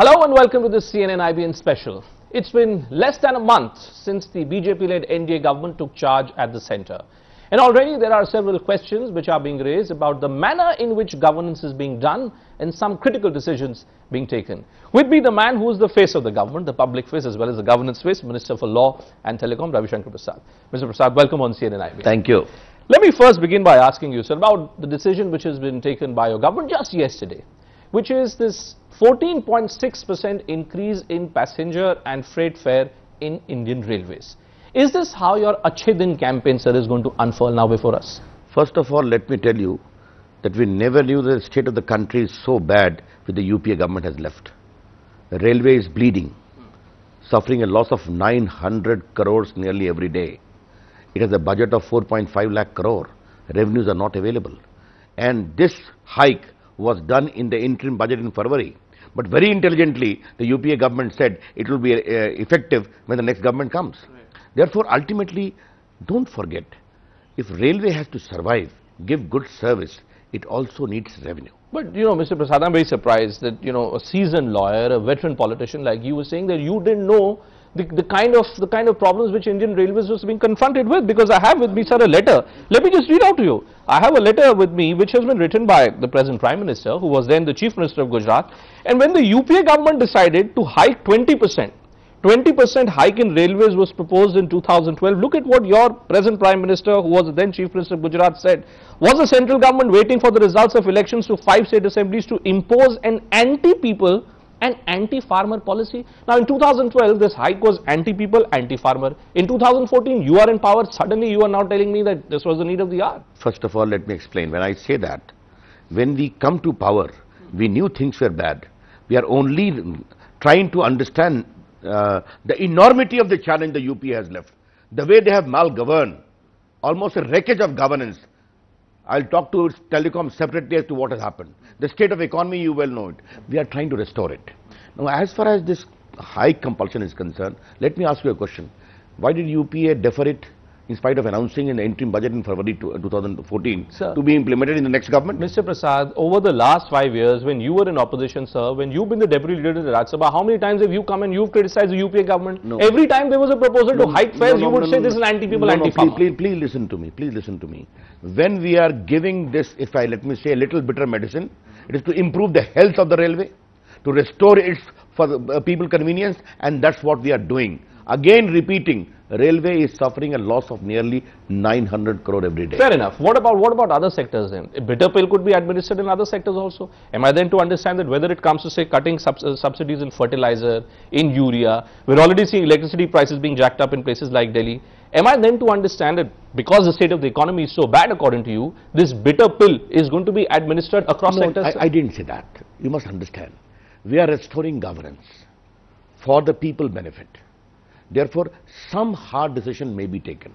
Hello and welcome to the CNN IBN special. It's been less than a month since the BJP-led NDA government took charge at the centre. And already there are several questions which are being raised about the manner in which governance is being done and some critical decisions being taken. With me the man who is the face of the government, the public face as well as the governance face, Minister for Law and Telecom, Ravi Shankar Prasad. Mr. Prasad, welcome on CNN IBN. Thank you. Let me first begin by asking you, sir, about the decision which has been taken by your government just yesterday, which is this 14.6% increase in passenger and freight fare in Indian Railways. Is this how your Achhe Din campaign, sir, is going to unfurl now before us? First of all, let me tell you that we never knew the state of the country is so bad with the UPA government has left. The railway is bleeding, suffering a loss of 900 crores nearly every day. It has a budget of 4.5 lakh crore. Revenues are not available. And this hike was done in the interim budget in February. But very intelligently, the UPA government said it will be effective when the next government comes. Right. Therefore, ultimately, don't forget, if railway has to survive, give good service, it also needs revenue. But, you know, Mr. Prasad, I'm very surprised that, you know, a seasoned lawyer, a veteran politician like you was saying that you didn't know the kind of problems which Indian Railways was being confronted with, because I have with me, sir, a letter. Let me just read out to you. I have a letter with me which has been written by the present Prime Minister, who was then the Chief Minister of Gujarat. And when the UPA government decided to hike 20% hike in railways was proposed in 2012. Look at what your present Prime Minister, who was then Chief Minister of Gujarat, said. Was the central government waiting for the results of elections to 5 state assemblies to impose an anti-people and anti-farmer policy? Now in 2012, this hike was anti-people, anti-farmer. In 2014, you are in power. Suddenly you are now telling me that this was the need of the hour. First of all, let me explain. When I say that, when we come to power, we knew things were bad. We are only trying to understand the enormity of the challenge the UP has left. The way they have mal-governed, almost a wreckage of governance. I'll talk to its telecom separately as to what has happened. The state of economy, you well know it. We are trying to restore it. Now, as far as this high compulsion is concerned, let me ask you a question. Why did UPA defer it in spite of announcing in the interim budget in February 2014 sir, to be implemented in the next government? Mr. Prasad, over the last 5 years, when you were in opposition, sir, when you've been the deputy leader in the Rajya Sabha, how many times have you come and you've criticized the UPA government? No. Every time there was a proposal to hike fares, you would say this is anti-people, anti-farmer. Please listen to me. Please listen to me. When we are giving this, let me say, a little bitter medicine, it is to improve the health of the railway, to restore its for the people convenience, and that's what we are doing. Again repeating, railway is suffering a loss of nearly 900 crore every day. Fair enough. What about other sectors then? A bitter pill could be administered in other sectors also. Am I then to understand that whether it comes to, say, cutting subsidies in fertilizer, in urea, we're already seeing electricity prices being jacked up in places like Delhi. Am I then to understand that because the state of the economy is so bad according to you, this bitter pill is going to be administered across sectors? I didn't say that. You must understand. We are restoring governance for the people benefit. Therefore, some hard decision may be taken.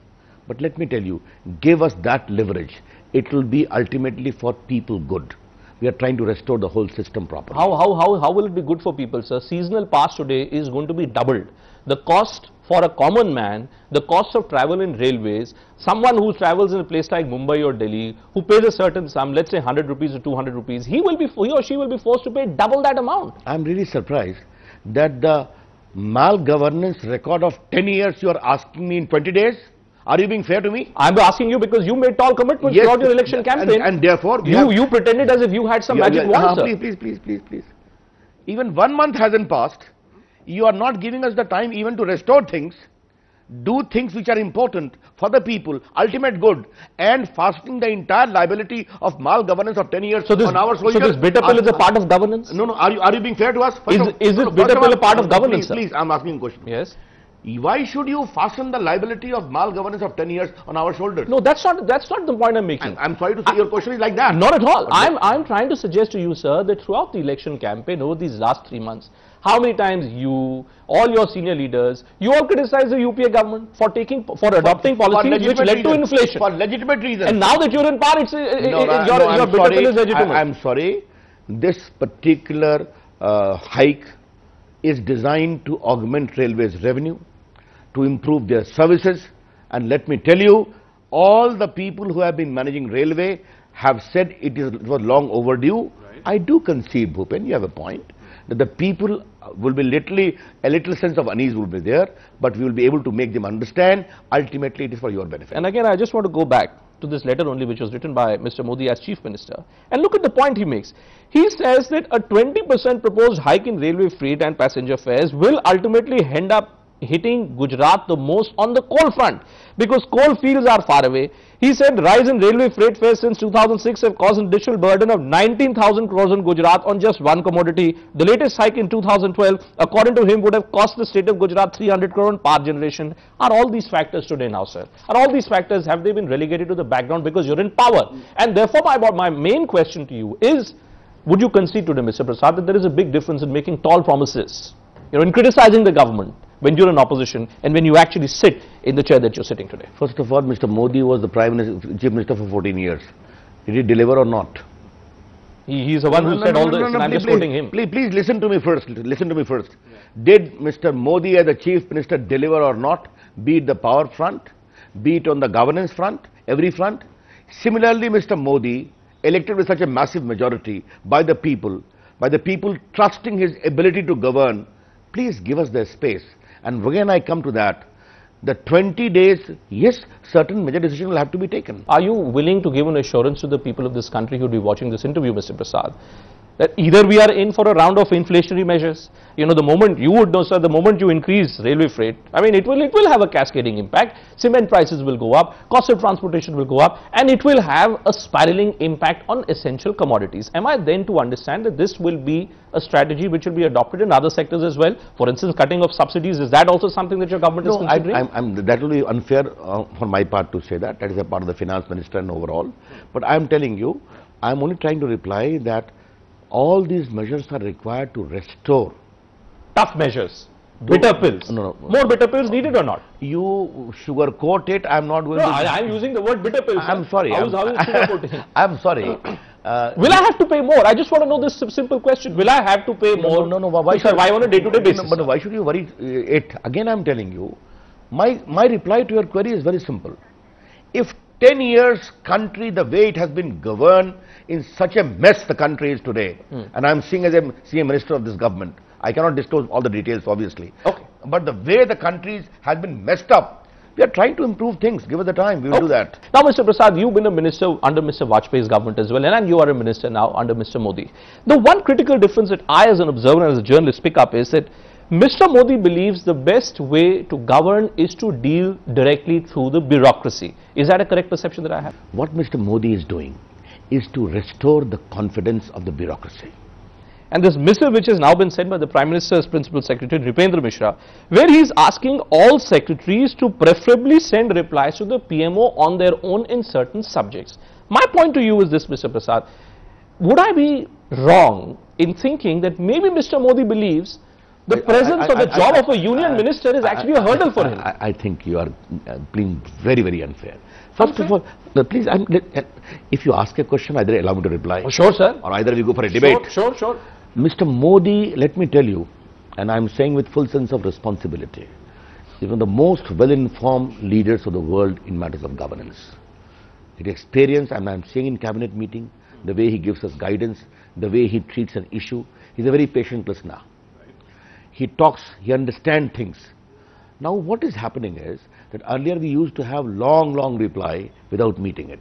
But let me tell you, give us that leverage. It will be ultimately for people good. We are trying to restore the whole system properly. How will it be good for people, sir? Seasonal pass today is going to be doubled. The cost for a common man, the cost of travel in railways, someone who travels in a place like Mumbai or Delhi, who pays a certain sum, let's say 100 rupees or 200 rupees, he or she will be forced to pay double that amount. I'm really surprised that the mal-governance record of 10 years you are asking me in 20 days? Are you being fair to me? I'm asking you because you made tall commitments throughout your election campaign. And therefore, you pretended as if you had some magic wand, sir. Please. Even 1 month hasn't passed. You are not giving us the time even to restore things, do things which are important for the people, ultimate good, and fastening the entire liability of mal-governance of 10 years on our soldiers. So this bitter pill is a part of governance? No. Are you being fair to us? Is this bitter pill a part of governance, Please, I'm asking a question. Yes. Why should you fasten the liability of mal-governance of 10 years on our shoulders? No, that's not the point I'm making. I'm sorry to say your question is like that. Not at all. I'm trying to suggest to you, sir, that throughout the election campaign over these last 3 months, how many times you, all your senior leaders, you all criticized the UPA government for adopting policies which led to inflation. For legitimate reasons. And now that you're in power, your bitter pill is legitimate. I'm sorry. This particular hike is designed to augment railways' revenue, to improve their services, and let me tell you, all the people who have been managing railway have said it was long overdue. Right. I do concede, Bhupen, you have a point, that the people will be a little sense of unease will be there, but we will be able to make them understand. Ultimately, it is for your benefit. And again, I just want to go back to this letter only, which was written by Mr. Modi as Chief Minister, and look at the point he makes. He says that a 20% proposed hike in railway freight and passenger fares will ultimately end up hitting Gujarat the most on the coal front, because coal fields are far away. He said rise in railway freight fares since 2006 have caused an additional burden of 19,000 crores in Gujarat on just one commodity. The latest hike in 2012, according to him, would have cost the state of Gujarat 300 crore on power generation. Are all these factors today now, sir? Are all these factors, have they been relegated to the background because you're in power? And therefore, my main question to you is, would you concede today, Mr. Prasad, that there is a big difference in making tall promises, in criticizing the government when you're in opposition and when you actually sit in the chair that you're sitting today? First of all, Mr. Modi was the Chief Minister for 14 years. Did he deliver or not? He's the one who said all this, and I'm just quoting him. Please listen to me first. Listen to me first. Yeah. Did Mr. Modi as the Chief Minister deliver or not? Be it the power front, be it on the governance front, every front. Similarly, Mr. Modi, elected with such a massive majority by the people trusting his ability to govern, please give us their space. And when I come to that, the 20 days, yes, certain major decisions will have to be taken. Are you willing to give an assurance to the people of this country who will be watching this interview, Mr. Prasad, that either we are in for a round of inflationary measures? The moment you would know, sir, the moment you increase railway freight, I mean, it will have a cascading impact. Cement prices will go up, cost of transportation will go up, and it will have a spiraling impact on essential commodities. Am I then to understand that this will be a strategy which will be adopted in other sectors as well? For instance, cutting of subsidies, is that also something that your government is considering? That will be unfair for my part to say that. That is a part of the finance minister and overall. But I am telling you, I am only trying to reply that all these measures are required to restore. Tough measures. Bitter pills. No. More bitter pills needed or not? You sugarcoat it. I am not going to... I am using the word bitter pills. I am sorry. How is sugarcoating? I am sorry. Will I have to pay more? I just want to know this simple question. Will I have to pay more? No. Why should survive on a day-to-day basis? But why should you worry it? Again, I am telling you, my reply to your query is very simple. If 10 years country, the way it has been governed, in such a mess the country is today, and I am seeing as a senior minister of this government, I cannot disclose all the details obviously, but the way the country has been messed up, we are trying to improve things. Give us the time, we will do that. Now, Mr. Prasad, you've been a minister under Mr. Vajpayee's government as well, and you are a minister now under Mr. Modi. The one critical difference that I as an observer and as a journalist pick up is that Mr. Modi believes the best way to govern is to deal directly through the bureaucracy. Is that a correct perception that I have? What Mr. Modi is doing is to restore the confidence of the bureaucracy. And this missive which has now been sent by the Prime Minister's Principal Secretary, Nripendra Mishra, where he is asking all secretaries to preferably send replies to the PMO on their own in certain subjects. My point to you is this, Mr. Prasad. Would I be wrong in thinking that maybe Mr. Modi believes the presence or the job of a union minister is actually a hurdle for him? I think you are being very, very unfair. First of all, please, if you ask a question, either allow me to reply. Oh, sure, sir. Or either we go for a debate. Sure. Mr. Modi, let me tell you, and I am saying with full sense of responsibility, even the most well-informed leaders of the world in matters of governance. His experience, and I am saying in cabinet meeting, the way he gives us guidance, the way he treats an issue, he's a very patient listener. He talks, he understands things. Now what is happening is that earlier we used to have long reply without meeting it.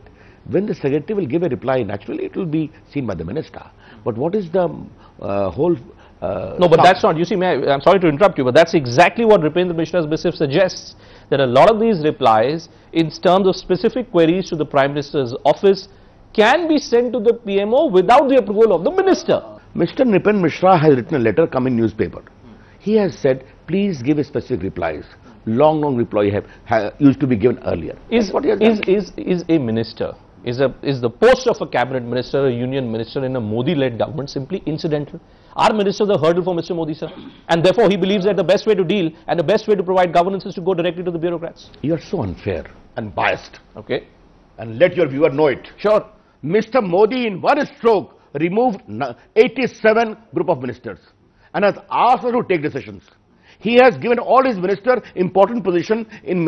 When the secretary will give a reply, naturally it will be seen by the minister. But what is the whole... no, but that's not, you see, I'm sorry to interrupt you, but that's exactly what Nripendra Mishra's missive suggests. That a lot of these replies, in terms of specific queries to the Prime Minister's office, can be sent to the PMO without the approval of the minister. Mr. Nripendra Mishra has written a letter come in newspaper. He has said, please give a specific replies. Long reply used to be given earlier. Is a minister, is the post of a cabinet minister, a union minister in a Modi-led government simply incidental? Are ministers a hurdle for Mr. Modi, sir? And therefore he believes that the best way to deal and the best way to provide governance is to go directly to the bureaucrats? You are so unfair and biased. Okay. And let your viewer know it. Sure. Mr. Modi in one stroke removed 87 group of ministers and has asked us to take decisions. He has given all his ministers important position in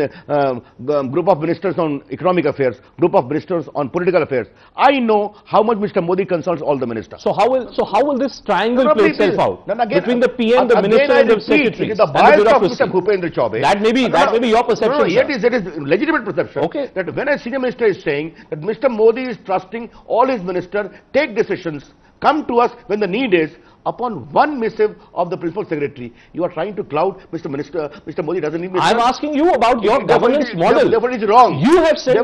group of ministers on economic affairs, group of ministers on political affairs. I know how much Mr. Modi consults all the ministers. So how will this triangle play itself out between the PM, the minister, and the secretary? The bias of Mr. Bhupendra Chaubey. That may be your perception. No, yet it is legitimate perception. Okay. That when a senior minister is saying that Mr. Modi is trusting all his ministers, take decisions, come to us when the need is, upon one missive of the principal secretary, you are trying to cloud Mr. Modi doesn't need. I am asking you about your governance model. Therefore, it is wrong. You have said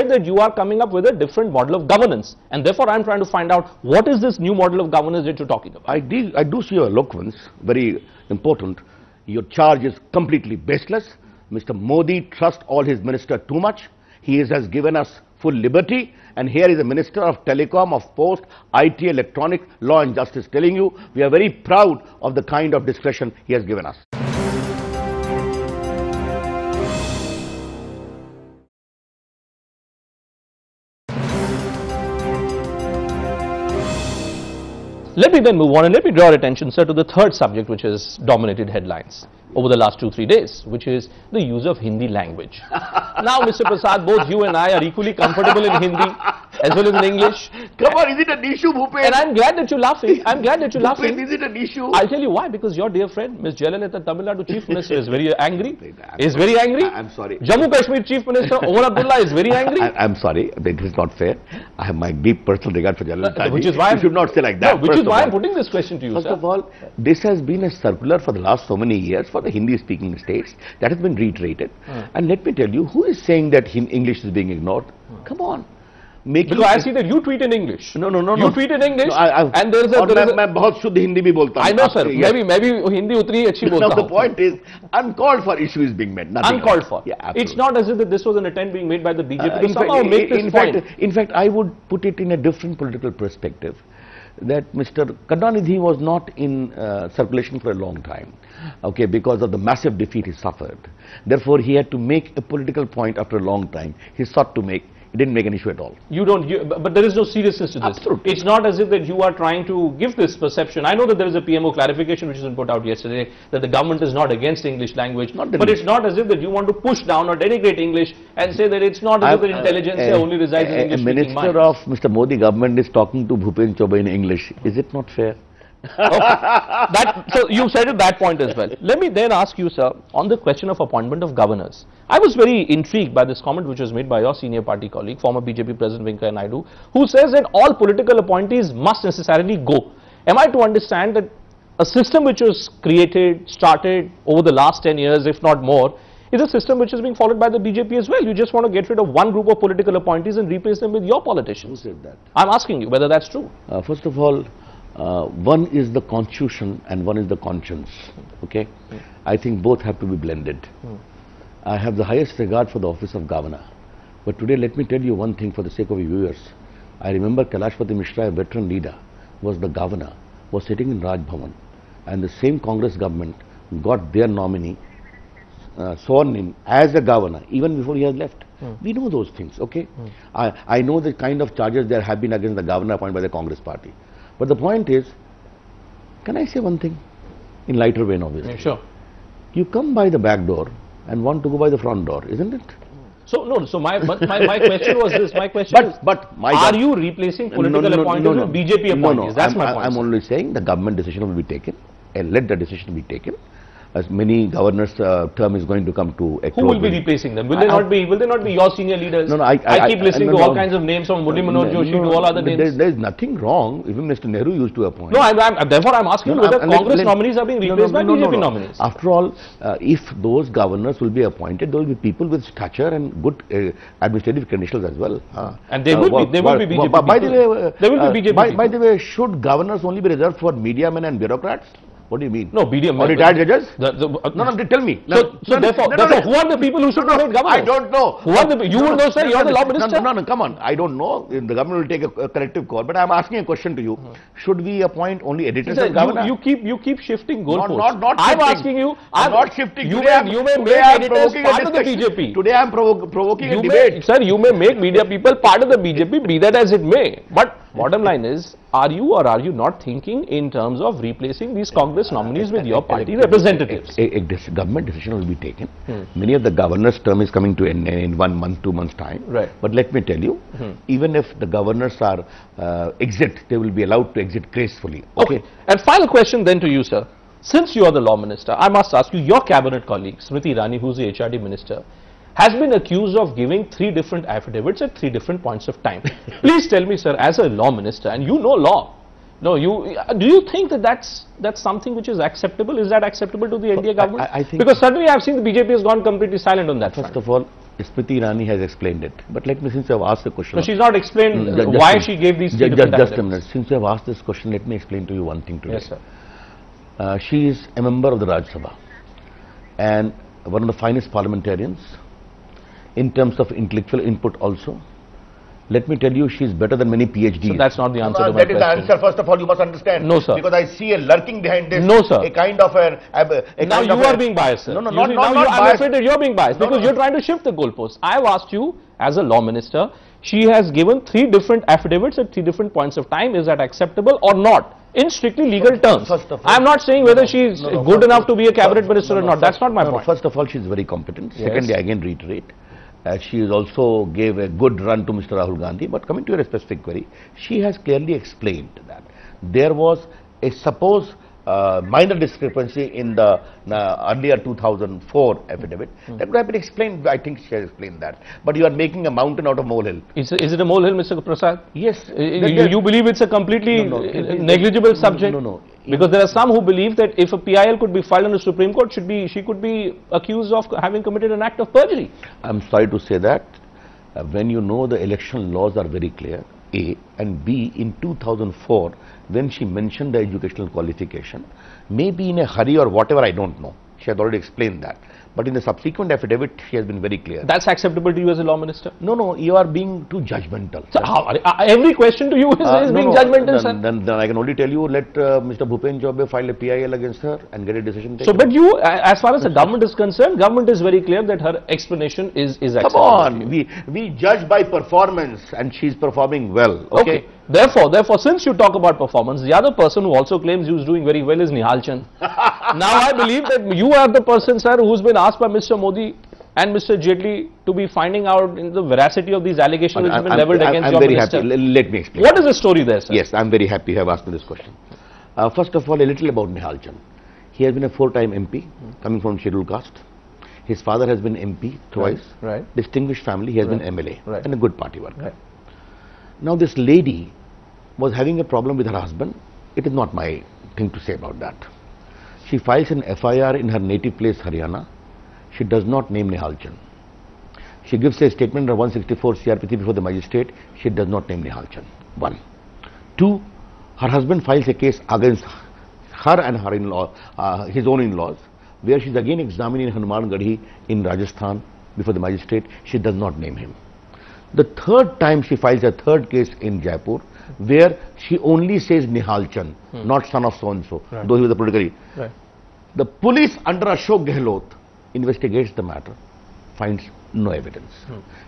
that you are coming up with a different model of governance, and therefore I am trying to find out what is this new model of governance that you're talking about. I do see your eloquence, very important. Your charge is completely baseless. Mr. Modi trusts all his ministers too much. He has given us full liberty, and here is a Minister of Telecom, of Post, IT, Electronic, Law and Justice telling you we are very proud of the kind of discretion he has given us. Let me then move on and let me draw your attention, sir, to the third subject which has dominated headlines over the last 2-3 days, which is the use of Hindi language. Now, Mr. Prasad, both you and I are equally comfortable in Hindi as well as in English. Come on, is it an issue, Bhupen? And I'm glad that you're laughing. I'm glad that you're laughing. Bhupen, is it an issue? I'll tell you why. Because your dear friend, Ms. Jayalalitha, Tamil Nadu Chief Minister, is very angry. I'm sorry. Jammu Kashmir Chief Minister, Omar Abdullah, is very angry. I'm sorry. It is not fair. I have my deep personal regard for Jayalalitha. Which is why you should not say like that. No, which is why I'm putting this question to you, First sir. of all, this has been a circular for the last so many years for the Hindi-speaking states. That has been reiterated. And let me tell you, who is saying that English is being ignored? Come on. Because I see that you tweet in English. No. You tweet in English, and there is a... मैं बहुत शुद्ध हिंदी भी बोलता हूँ. I know, sir. Maybe Hindi उतनी अच्छी बोलता हूँ. The point is, uncalled for issue is being made. Uncalled for. Yeah, absolutely. It's not as if that this was an attempt being made by the BJP to somehow make this point. In fact, I would put it in a different political perspective. That Mr. Karunanidhi was not in circulation for a long time, okay, because of the massive defeat he suffered. Therefore, he had to make a political point after a long time. He sought to make. It didn't make an issue at all. But there is no seriousness to this. Absolutely. It's not as if that you are trying to give this perception. I know that there is a PMO clarification which has been put out yesterday that the government is not against English language. But it's not as if that you want to push down or denigrate English and say that it's not as if the intelligentsia only resides in English. A minister of Mr. Modi government is talking to Bhupendra Chaubey in English. Is it not fair? Okay. So you said at that point as well. Let me then ask you, sir, on the question of appointment of governors. I was very intrigued by this comment which was made by your senior party colleague, former BJP President Venkaiah Naidu, who says that all political appointees must necessarily go. Am I to understand that a system which was started over the last 10 years, if not more, is a system which is being followed by the BJP as well? You just want to get rid of one group of political appointees and replace them with your politicians. Who said that? I'm asking you whether that's true. First of all, one is the constitution and one is the conscience. Okay, I think both have to be blended. I have the highest regard for the office of governor, but today let me tell you one thing for the sake of your viewers. I remember Kailashpati Mishra, a veteran leader, was the governor, was sitting in Raj Bhavan, and the same Congress government got their nominee sworn in as a governor even before he has left. We know those things. Okay, I know the kind of charges there have been against the governor appointed by the Congress party. But the point is, can I say one thing in lighter vein, obviously? Yeah, sure. You come by the back door and want to go by the front door, isn't it? So no. So my question was this. My question is: are you replacing political appointees with BJP appointees? That's my point. I'm only saying the government decision will be taken, and let the decision be taken. As many governors' term is going to come to a close. Who will be replacing them? Will they not be your senior leaders? No, I keep listening to all kinds of names from Murli Manoj Joshi to all other names. There is nothing wrong. Even Mr. Nehru used to appoint. No, therefore I'm asking you whether Congress nominees are being replaced by BJP nominees. After all, if those governors will be appointed, there will be people with stature and good administrative credentials as well. And they will be BJP people. By the way, they will be BJP people. By the way, should governors only be reserved for media men and bureaucrats? What do you mean? No, BDM. Or retired judges? No, tell me. So therefore, who are the people who should be made governors? I don't know. Who are the you will know, sir? You are the law minister. No, come on. I don't know. The government will take a collective call. But I am asking a question to you. Should we appoint only editors as governor? You keep shifting goalposts. Not I'm asking you. I'm not shifting. You may make editors part of the BJP. Today I am provoking a debate. Sir, you may make media people part of the BJP. Be that as it may, but Bottom line is, are you or are you not thinking in terms of replacing these Congress nominees with your party representatives? A government decision will be taken. Many of the governors' term is coming to end in 1 month, 2 months' time. Right. But let me tell you, even if the governors are exit, they will be allowed to exit gracefully. Okay. And final question then to you, sir. Since you are the law minister, I must ask you, your cabinet colleague, Smriti Irani, who is the HRD minister, has been accused of giving 3 different affidavits at 3 different points of time. Please tell me, sir, as a law minister, and you know law, do you think that that's something which is acceptable? Is that acceptable to the NDA government? I think because suddenly I have seen the BJP has gone completely silent on that First front. of all, Smriti Irani has explained it. But let me, since I have asked the question. So she's not explained why she gave these 3 different affidavits. Just a minute. Since you have asked this question, let me explain to you one thing today. Yes, sir. She is a member of the Rajya Sabha and one of the finest parliamentarians in terms of intellectual input also. Let me tell you, she is better than many PhDs. So that's not the answer to my question. question. That is the answer, first of all, you must understand. No, sir. Because I see a lurking behind this. No, sir. A kind of a... now you are being biased, sir. No, not biased. I'm afraid that you're being biased because you're trying to shift the goalposts. I've asked you, as a law minister, she has given 3 different affidavits at 3 different points of time. Is that acceptable or not? In strictly legal terms. I'm not saying whether she is good enough to be a cabinet minister or not. That's not my point. First of all, she is very competent. Yes. Secondly, I again reiterate, she is also gave a good run to Mr. Rahul Gandhi. But coming to your specific query, she has clearly explained that there was a supposed minor discrepancy in the earlier 2004 affidavit. That would have been explained. I think she has explained that. But you are making a mountain out of molehill. Is it a molehill, Mr. Prasad? Yes. You believe it's a completely negligible subject? No. Because there are some who believe that if a PIL could be filed in the Supreme Court, she could be accused of having committed an act of perjury. I'm sorry to say that when you know the election laws are very clear, A, and B, in 2004, when she mentioned the educational qualification, maybe in a hurry or whatever, I don't know. She has already explained that. But in the subsequent affidavit, she has been very clear. That's acceptable to you as a law minister? No, you are being too judgmental. So every question to you is being judgmental, sir? Then I can only tell you, let Mr. Bhupen Chaubey file a PIL against her and get a decision taken. So, but you, as far as the government is concerned, government is very clear that her explanation is acceptable. Come on, we judge by performance and she is performing well. Okay. Therefore, since you talk about performance, the other person who also claims he was doing very well is Nihal Chand. Now I believe that you are the person, sir, who's been asked by Mr. Modi and Mr. Jaitley to be finding out in the veracity of these allegations which have been leveled against your minister. I'm very happy. Let me explain. What is the story there, sir? Yes, I'm very happy you have asked me this question. First of all, a little about Nihal Chand. He has been a 4-time MP, coming from scheduled caste. His father has been MP twice. Right. Distinguished family. He has been MLA and a good party worker. Right. Now, this lady was having a problem with her husband. It is not my thing to say about that. She files an FIR in her native place, Haryana. She does not name Nihal Chand. She gives a statement under 164 CRPC before the magistrate. She does not name Nihal Chand. 1. 2. Her husband files a case against her and her in-law, his own in-laws, where she is again examined in Hanumangarhi in Rajasthan before the magistrate. She does not name him. The 3rd time she files a 3rd case in Jaipur, where she only says Nihal Chand, not son of so-and-so, though he was a political leader. Right. The police under Ashok Gehlot investigates the matter, finds no evidence.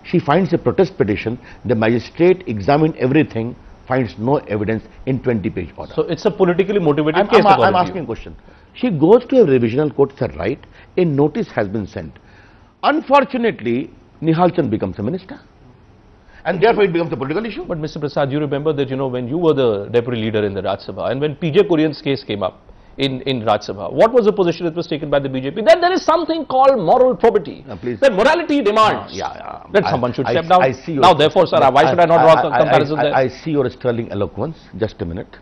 She finds a protest petition, the magistrate examined everything, finds no evidence in 20-page order. So it's a politically motivated case. I'm asking a question. She goes to a revisional court, it's her right, a notice has been sent. Unfortunately, Nihal Chand becomes a minister. And therefore it becomes a political issue. But Mr. Prasad, you remember that, when you were the deputy leader in the Rajya Sabha and when PJ Kurian's case came up in Rajya Sabha, what was the position that was taken by the BJP? That there is something called moral probity. Please. That morality demands that someone should step down. Now, therefore, sir, why should I not draw comparisons there? I see your sterling eloquence. Just a minute.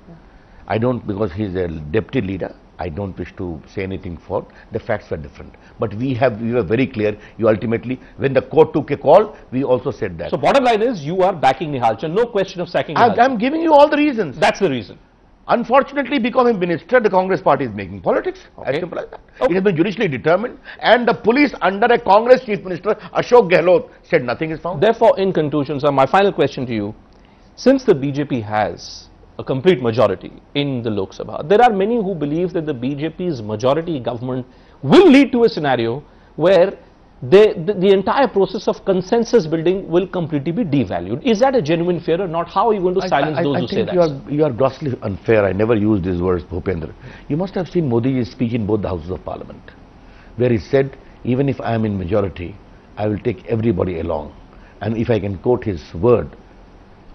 I don't, because he is a deputy leader, I don't wish to say anything for. The facts were different. But we were very clear. You ultimately, when the court took a call, we also said that. So bottom line is, you are backing Nihal Chand. No question of sacking Nihal Chand. I'm giving you all the reasons. That's the reason. Unfortunately, becoming minister, the Congress party is making politics. As simple as that. It has been judicially determined. And the police under a Congress chief minister, Ashok Gehlot, said nothing is found. Therefore, in conclusion, sir, my final question to you. Since the BJP has a complete majority in the Lok Sabha, there are many who believe that the BJP's majority government will lead to a scenario where the entire process of consensus building will completely be devalued. Is that a genuine fear or not? How are you going to silence those who say that? I think you are grossly unfair. I never used these words, Bhupendra. You must have seen Modi's speech in both the houses of parliament, where he said, even if I am in majority, I will take everybody along. And if I can quote his word,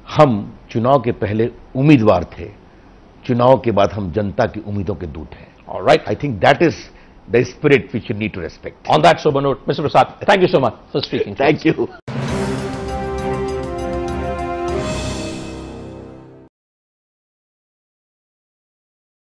हम चुनाव के पहले उम्मीदवार थे, चुनाव के बाद हम जनता की उम्मीदों के दूत हैं. All right. I think that is the spirit which you need to respect. On that sober note, Mr. Prasad, thank you so much for speaking. Thank you.